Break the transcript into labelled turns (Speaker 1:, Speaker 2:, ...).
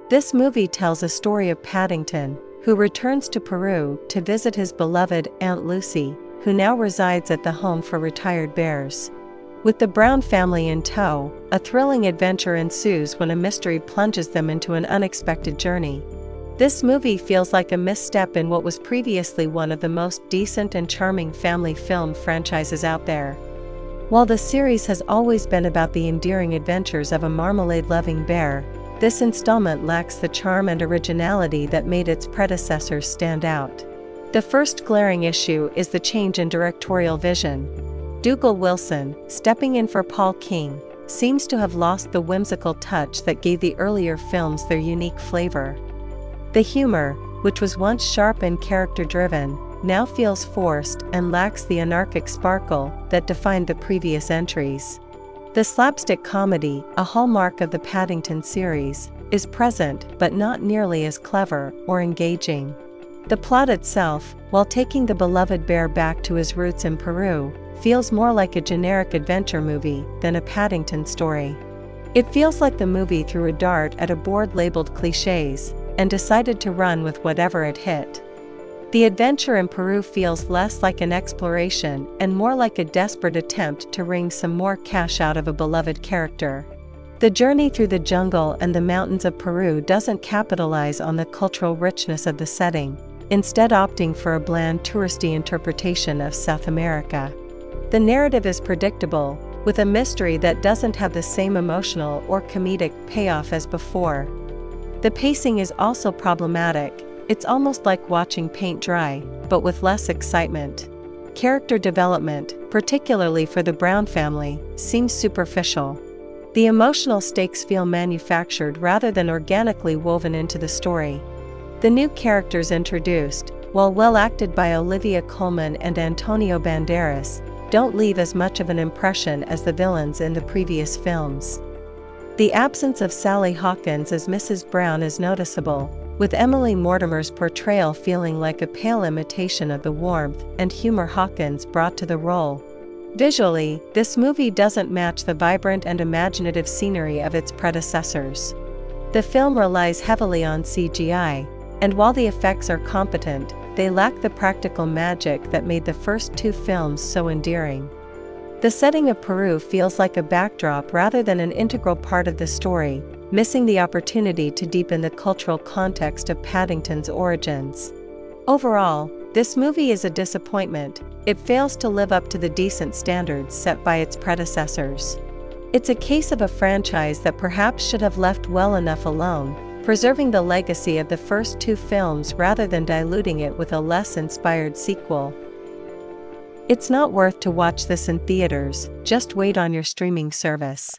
Speaker 1: This movie tells a story of Paddington, who returns to Peru to visit his beloved Aunt Lucy, who now resides at the home for retired bears. With the Brown family in tow, a thrilling adventure ensues when a mystery plunges them into an unexpected journey. This movie feels like a misstep in what was previously one of the most decent and charming family film franchises out there. While the series has always been about the endearing adventures of a marmalade-loving bear, this installment lacks the charm and originality that made its predecessors stand out. The first glaring issue is the change in directorial vision. Dougal Wilson, stepping in for Paul King, seems to have lost the whimsical touch that gave the earlier films their unique flavor. The humor, which was once sharp and character-driven, now feels forced and lacks the anarchic sparkle that defined the previous entries. The slapstick comedy, a hallmark of the Paddington series, is present but not nearly as clever or engaging. The plot itself, while taking the beloved bear back to his roots in Peru, feels more like a generic adventure movie than a Paddington story. It feels like the movie threw a dart at a board labeled cliches and decided to run with whatever it hit. The adventure in Peru feels less like an exploration and more like a desperate attempt to wring some more cash out of a beloved character. The journey through the jungle and the mountains of Peru doesn't capitalize on the cultural richness of the setting, instead opting for a bland touristy interpretation of South America. The narrative is predictable, with a mystery that doesn't have the same emotional or comedic payoff as before. The pacing is also problematic. It's almost like watching paint dry, but with less excitement. Character development, particularly for the Brown family, seems superficial. The emotional stakes feel manufactured rather than organically woven into the story. The new characters introduced, while well acted by Olivia Colman and Antonio Banderas, don't leave as much of an impression as the villains in the previous films. The absence of Sally Hawkins as Mrs. Brown is noticeable, with Emily Mortimer's portrayal feeling like a pale imitation of the warmth and humor Hawkins brought to the role. Visually, this movie doesn't match the vibrant and imaginative scenery of its predecessors. The film relies heavily on CGI, and while the effects are competent, they lack the practical magic that made the first two films so endearing. The setting of Peru feels like a backdrop rather than an integral part of the story, missing the opportunity to deepen the cultural context of Paddington's origins. Overall, this movie is a disappointment. It fails to live up to the decent standards set by its predecessors. It's a case of a franchise that perhaps should have left well enough alone, preserving the legacy of the first two films rather than diluting it with a less inspired sequel. It's not worth to watch this in theaters, just wait on your streaming service.